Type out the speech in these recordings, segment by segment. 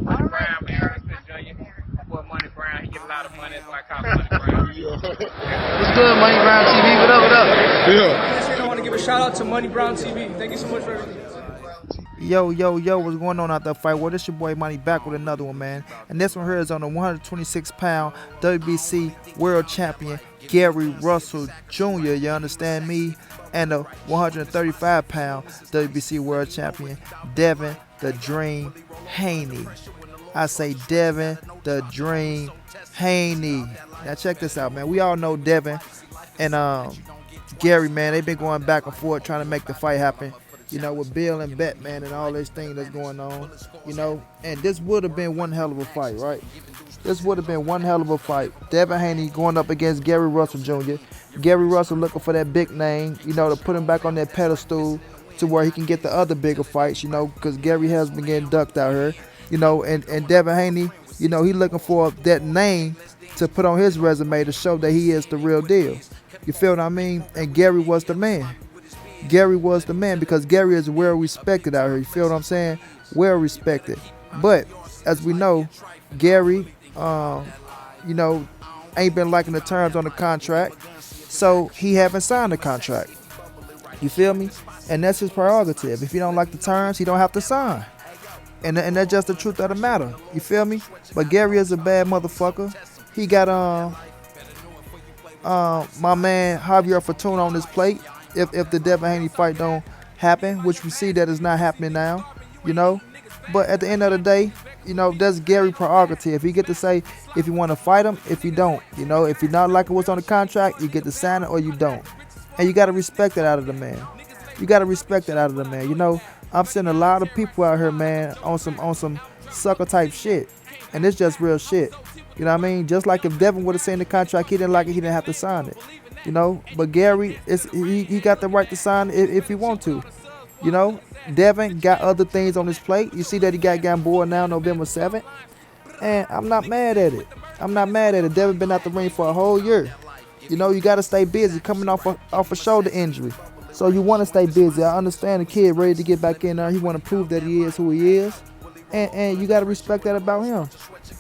Money Brown, man. Respect Junior. My boy Money Brown, he get a lot of money. That's why I call him Money Brown. What's good, Money Brown TV? What up, what up? Yeah. I want to give a shout out to Money Brown TV. Thank you so much for everything. Yo, what's going on out there, fight? Well, this your boy Money back with another one, man. And this one here is on the 126-pound WBC World Champion, Gary Russell Jr., you understand me? And the 135-pound WBC World Champion, Devin the Dream Haney. I say Devin the Dream Haney. Now check this out, man. We all know Devin and Gary, man. They've been going back and forth trying to make the fight happen. You know, with Bill and Batman and all this thing that's going on, you know, and this would have been one hell of a fight, right? This would have been one hell of a fight. Devin Haney going up against Gary Russell Jr. Gary Russell looking for that big name, you know, to put him back on that pedestal to where he can get the other bigger fights, you know, because Gary has been getting ducked out here, you know, and Devin Haney, you know, he looking for that name to put on his resume to show that he is the real deal. You feel what I mean? And Gary was the man. Gary was the man because Gary is well respected out here. You feel what I'm saying? Well respected. But as we know, Gary, you know, ain't been liking the terms on the contract, so he haven't signed the contract. You feel me? And that's his prerogative. If he don't like the terms, he don't have to sign. And that's just the truth of the matter. You feel me? But Gary is a bad motherfucker. He got my man Javier Fortuna on his plate. If the Devin Haney fight don't happen, which we see that is not happening now, you know. But at the end of the day, you know, that's Gary's prerogative. He get to say if you want to fight him, if you don't. You know, if you're not liking what's on the contract, you get to sign it or you don't. And you got to respect that out of the man. You got to respect that out of the man. You know, I'm seeing a lot of people out here, man, on some sucker type shit. And it's just real shit. You know what I mean? Just like if Devin would have seen the contract, he didn't like it, he didn't have to sign it. You know, but Gary, he got the right to sign if he want to. You know, Devin got other things on his plate. You see that he got Gamboa now November 7th. And I'm not mad at it. I'm not mad at it. Devin been out the ring for a whole year. You know, you got to stay busy coming off a shoulder injury. So you want to stay busy. I understand the kid ready to get back in there. He want to prove that he is who he is. And you got to respect that about him.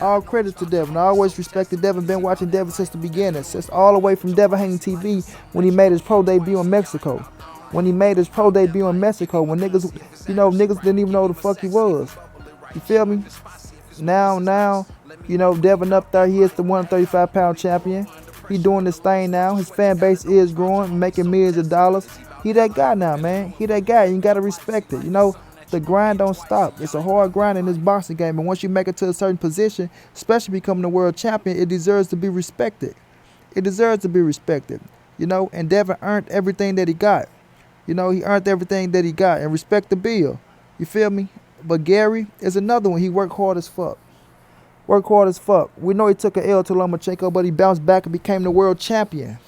All credit to Devin. I always respected Devin. Been watching Devin since the beginning. Since all the way from Devin Haney TV when he made his pro debut in Mexico. When niggas, you know, niggas didn't even know who the fuck he was. You feel me? Now, you know, Devin up there, he is the 135-pound champion. He doing this thing now. His fan base is growing, making millions of dollars. He that guy now, man. He that guy. You gotta respect it. You know, the grind don't stop. It's a hard grind in this boxing game. And once you make it to a certain position, especially becoming the world champion, it deserves to be respected. It deserves to be respected. You know, and Devin earned everything that he got. You know, he earned everything that he got. And respect the bill. You feel me? But Gary is another one. He worked hard as fuck. Worked hard as fuck. We know he took an L to Lomachenko, but he bounced back and became the world champion.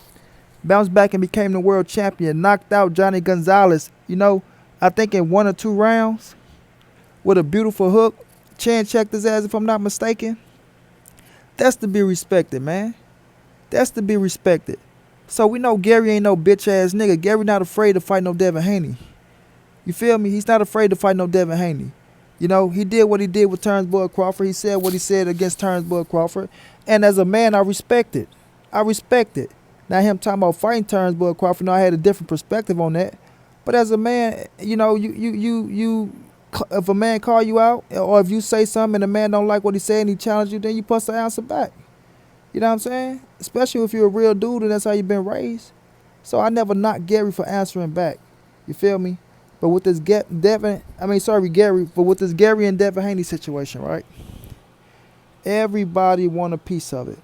Bounced back and became the world champion. Knocked out Johnny Gonzalez, you know, I think in 1 or 2 rounds with a beautiful hook. Chin checked his ass if I'm not mistaken. That's to be respected, man. That's to be respected. So we know Gary ain't no bitch ass nigga. Gary not afraid to fight no Devin Haney. You feel me? He's not afraid to fight no Devin Haney. You know, he did what he did with Turnbull Crawford. He said what he said against Turnbull Crawford. And as a man, I respect it. I respect it. Now him talking about fighting Turnbull Crawford, no, I had a different perspective on that. But as a man, you know, you if a man call you out, or if you say something and the man don't like what he said and he challenge you, then you supposed to answer back. You know what I'm saying? Especially if you're a real dude and that's how you've been raised. So I never knocked Gary for answering back. You feel me? But with this Gary, but with this Gary and Devin Haney situation, right? Everybody want a piece of it.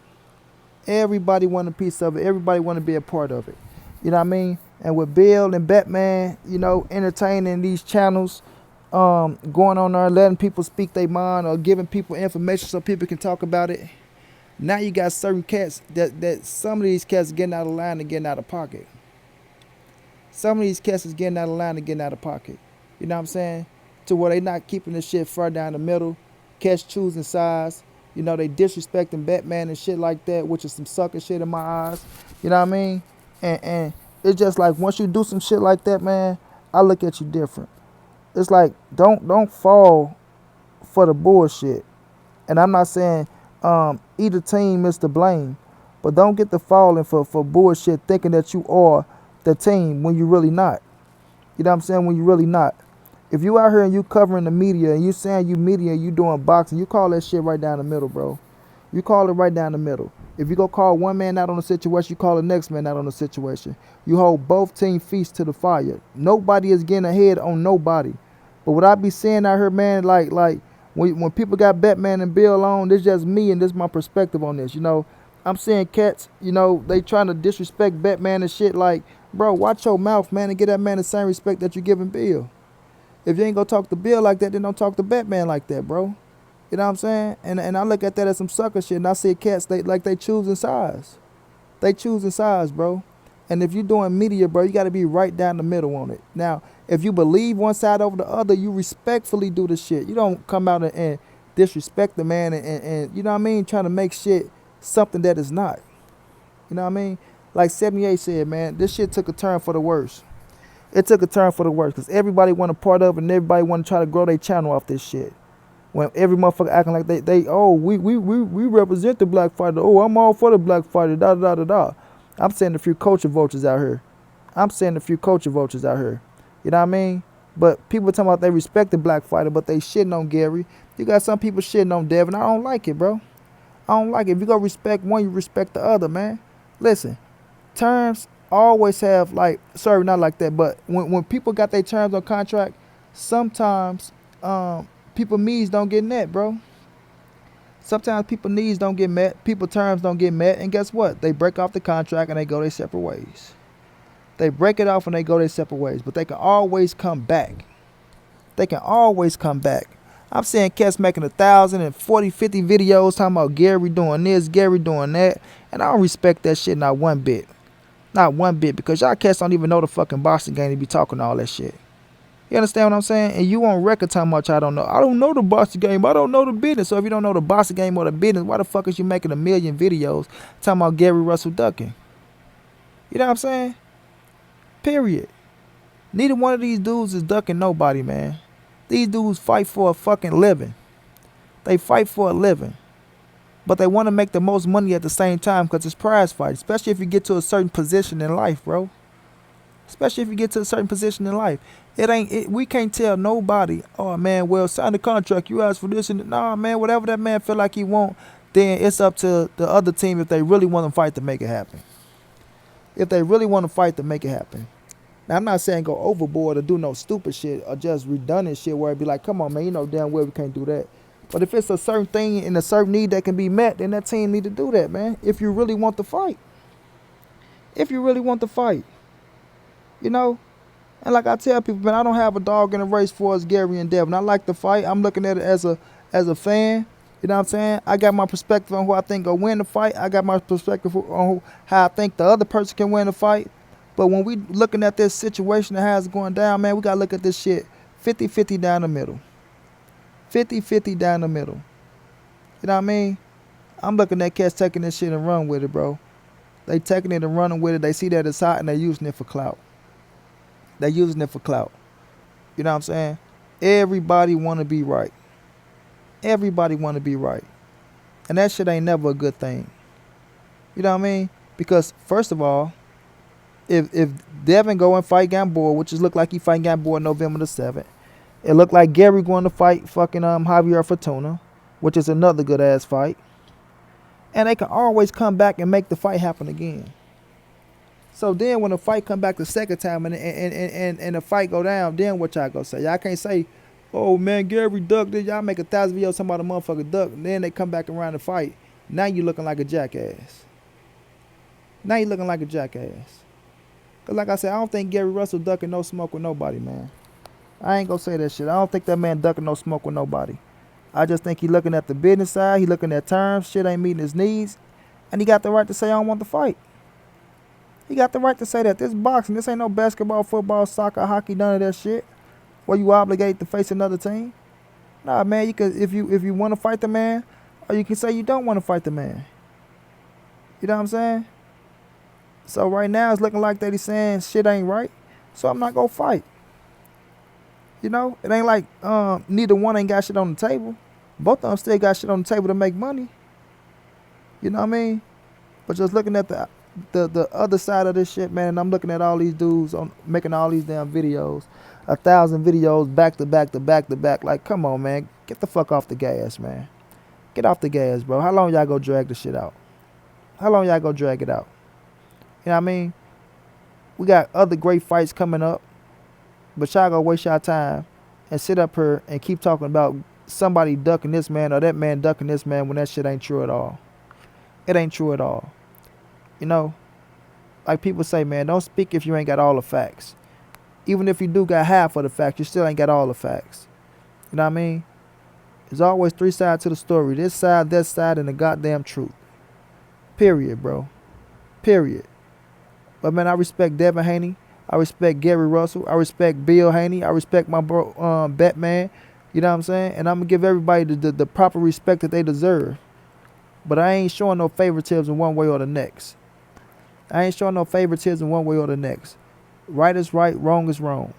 Everybody want a piece of it. Everybody want to be a part of it. You know what I mean? And with Bill and Batman, you know, entertaining these channels, going on there, letting people speak their mind or giving people information so people can talk about it. Now you got certain cats that some of these cats getting out of line and getting out of pocket. Some of these cats is getting out of line and getting out of pocket. You know what I'm saying? To where they not keeping this shit far down the middle. Cats choosing sides. You know, they disrespecting Batman and shit like that, which is some sucker shit in my eyes. You know what I mean? And it's just like once you do some shit like that, man, I look at you different. It's like don't fall for the bullshit. And I'm not saying either team is to blame, but don't get to falling for bullshit thinking that you are the team when you really not. You know what I'm saying? When you really not. If you out here and you covering the media and you saying you media, you doing boxing, you call that shit right down the middle, bro. You call it right down the middle. If you go call one man out on the situation, you call the next man out on the situation. You hold both team feet to the fire. Nobody is getting ahead on nobody. But what I be seeing out here, man, like when people got Batman and Bill on, this just me and this my perspective on this. You know, I'm seeing cats, you know, they trying to disrespect Batman and shit. Like, bro, watch your mouth, man, and give that man the same respect that you giving Bill. If you ain't gonna talk to Bill like that, then don't talk to Batman like that, bro. You know what I'm saying? And I look at that as some sucker shit, and I see cats they choosing sides. They choosing sides, bro. And if you doing media, bro, you got to be right down the middle on it. Now, if you believe one side over the other, you respectfully do the shit. You don't come out and disrespect the man and you know what I mean, trying to make shit something that is not. You know what I mean? Like 78 said, man, this shit took a turn for the worse. It took a turn for the worse because everybody want a part of it and everybody want to try to grow their channel off this shit. When every motherfucker acting like we represent the black fighter. Oh, I'm all for the black fighter. Da da da da. I'm saying a few culture vultures out here. You know what I mean? But people talking about they respect the black fighter, but they shitting on Gary. You got some people shitting on Devin. I don't like it, bro. I don't like it. If you go respect one, you respect the other, man. Listen, terms always have sorry, not like that, but when people got their terms on contract, sometimes people needs don't get met, bro. Sometimes people needs don't get met, people terms don't get met, and guess what? They break off the contract and they go their separate ways. They break it off and they go their separate ways, but they can always come back. I'm seeing cats making 1,040, 50 videos talking about Gary doing this, Gary doing that, and I don't respect that shit not one bit. Not one bit, because y'all cats don't even know the fucking boxing game to be talking all that shit. You understand what I'm saying? And you on record talking about I don't know. I don't know the boxing game. I don't know the business. So if you don't know the boxing game or the business, why the fuck is you making 1 million videos talking about Gary Russell ducking? You know what I'm saying? Period. Neither one of these dudes is ducking nobody, man. These dudes fight for a fucking living. They fight for a living. But they want to make the most money at the same time because it's prize fight. Especially if you get to a certain position in life, bro. We can't tell nobody, oh man, well, sign the contract, you asked for this and nah, man, whatever that man feel like he want, then it's up to the other team if they really want to fight to make it happen. Now, I'm not saying go overboard or do no stupid shit or just redundant shit where it be like, come on, man, you know damn well we can't do that. But if it's a certain thing and a certain need that can be met, then that team need to do that, man, if you really want to fight. You know? And like I tell people, man, I don't have a dog in the race for us, Gary and Devin. I like the fight. I'm looking at it as a fan. You know what I'm saying? I got my perspective on who I think will win the fight. I got my perspective on how I think the other person can win the fight. But when we looking at this situation and how it's going down, man, we got to look at this shit 50-50 down the middle. 50-50 down the middle. You know what I mean? I'm looking at cats taking this shit and run with it, bro. They taking it and running with it. They see that it's hot and they using it for clout. You know what I'm saying? Everybody want to be right. And that shit ain't never a good thing. You know what I mean? Because first of all, if Devin go and fight Gamboa, which is look like he fight Gamboa November the 7th, it looked like Gary going to fight fucking Javier Fortuna, which is another good ass fight. And they can always come back and make the fight happen again. So then when the fight come back the second time and the fight go down, then what y'all gonna say? Y'all can't say, oh man, Gary ducked it. Y'all make 1,000 videos talking about a motherfucker duck, and then they come back around the fight. Now you looking like a jackass. Cause like I said, I don't think Gary Russell ducking no smoke with nobody, man. I ain't gonna say that shit. I don't think that man ducking no smoke with nobody. I just think he looking at the business side. He looking at terms. Shit ain't meeting his needs. And he got the right to say, I don't want the fight. He got the right to say that. This boxing, this ain't no basketball, football, soccer, hockey, none of that shit. Where you obligate to face another team. Nah, man, you can if you want to fight the man, or you can say you don't want to fight the man. You know what I'm saying? So right now it's looking like that he's saying shit ain't right. So I'm not gonna fight. You know? It ain't like neither one ain't got shit on the table. Both of them still got shit on the table to make money. You know what I mean? But just looking at the other side of this shit, man, I'm looking at all these dudes on making all these damn videos. 1,000 videos back to back to back to back. Like, come on, man. Get the fuck off the gas, man. Get off the gas, bro. How long y'all go drag the shit out? How long y'all go drag it out? You know what I mean? We got other great fights coming up. But y'all gonna waste y'all time and sit up here and keep talking about somebody ducking this man or that man ducking this man when that shit ain't true at all. It ain't true at all. You know, like people say, man, don't speak if you ain't got all the facts. Even if you do got half of the facts, you still ain't got all the facts. You know what I mean? There's always three sides to the story. This side, that side, and the goddamn truth. Period, bro. Period. But, man, I respect Devin Haney. I respect Gary Russell. I respect Bill Haney. I respect my bro, Batman. You know what I'm saying? And I'm going to give everybody the proper respect that they deserve. But I ain't showing no favoritism one way or the next. I ain't showing no favoritism one way or the next. Right is right, wrong is wrong.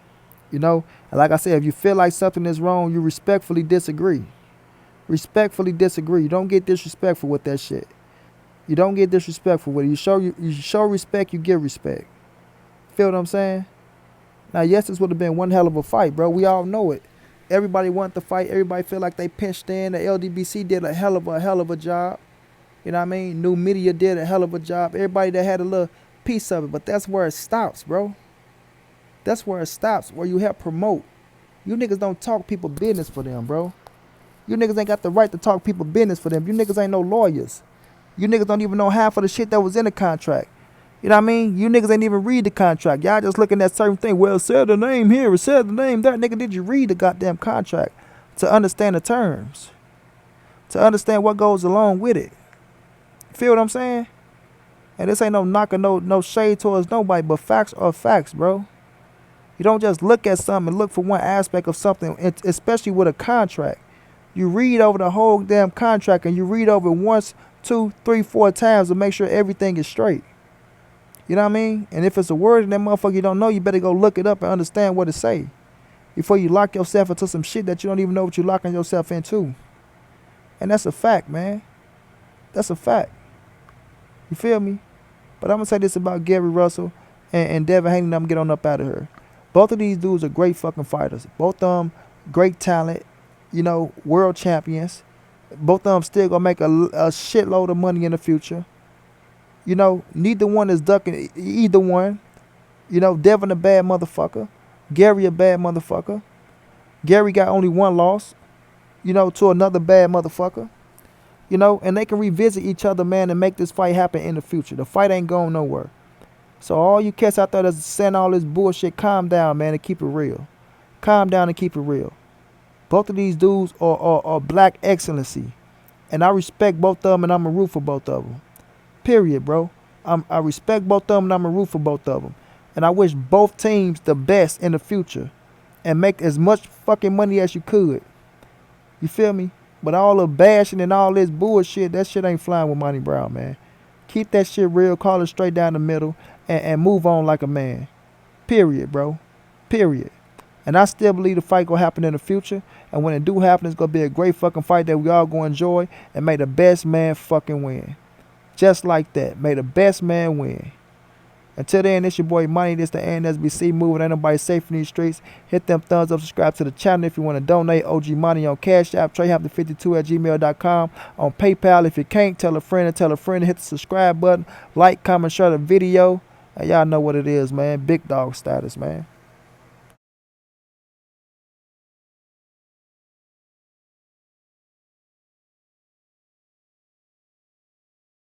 You know? And like I said, if you feel like something is wrong, you respectfully disagree. Respectfully disagree. You don't get disrespectful with that shit. You don't get disrespectful with it. You show respect, you give respect. Feel what I'm saying? Now, yes, this would have been one hell of a fight, bro. We all know it. Everybody wanted to fight. Everybody feel like they pinched in. The LDBC did a hell of a job. You know what I mean? New media did a hell of a job. Everybody that had a little piece of it. But that's where it stops, bro. That's where it stops, where you help promote. You niggas don't talk people business for them, bro. You niggas ain't got the right to talk people business for them. You niggas ain't no lawyers. You niggas don't even know half of the shit that was in the contract. You know what I mean? You niggas ain't even read the contract. Y'all just looking at certain things. Well, it said the name here. It said the name there. Nigga, did you read the goddamn contract to understand the terms? To understand what goes along with it. Feel what I'm saying? And this ain't no knocking, no shade towards nobody, but facts are facts, bro. You don't just look at something and look for one aspect of something, especially with a contract. You read over the whole damn contract and you read over it once, 2, 3, 4 times to make sure everything is straight. You know what I mean? And if it's a word in that motherfucker you don't know, you better go look it up and understand what it say before you lock yourself into some shit that you don't even know what you're locking yourself into. And that's a fact, man. That's a fact. You feel me? But I'm going to say this about Gary Russell and Devin Haney, and I'm going to get on up out of here. Both of these dudes are great fucking fighters. Both of them great talent, you know, world champions. Both of them still going to make a shitload of money in the future. You know, neither one is ducking either one. You know, Devin a bad motherfucker. Gary a bad motherfucker. Gary got only one loss, you know, to another bad motherfucker. You know, and they can revisit each other, man, and make this fight happen in the future. The fight ain't going nowhere. So all you cats out there that's saying all this bullshit, calm down, man, and keep it real. Calm down and keep it real. Both of these dudes are black excellency. And I respect both of them, and I'm a root for both of them. Period, bro. I respect both of them, and I'm a root for both of them. And I wish both teams the best in the future. And make as much fucking money as you could. You feel me? But all the bashing and all this bullshit, that shit ain't flying with Monty Brown, man. Keep that shit real, call it straight down the middle, and move on like a man. Period, bro. Period. And I still believe the fight gonna happen in the future. And when it do happen, it's gonna be a great fucking fight that we all gonna enjoy. And may the best man fucking win. Just like that. May the best man win. Until then, it's your boy Money. This the NSBC moving. Ain't nobody safe in these streets. Hit them thumbs up. Subscribe to the channel if you want to donate. OG Money on Cash App. TreyHampton52@gmail.com. On PayPal. If you can't, tell a friend and tell a friend. Hit the subscribe button. Like, comment, share the video. And y'all know what it is, man. Big dog status, man.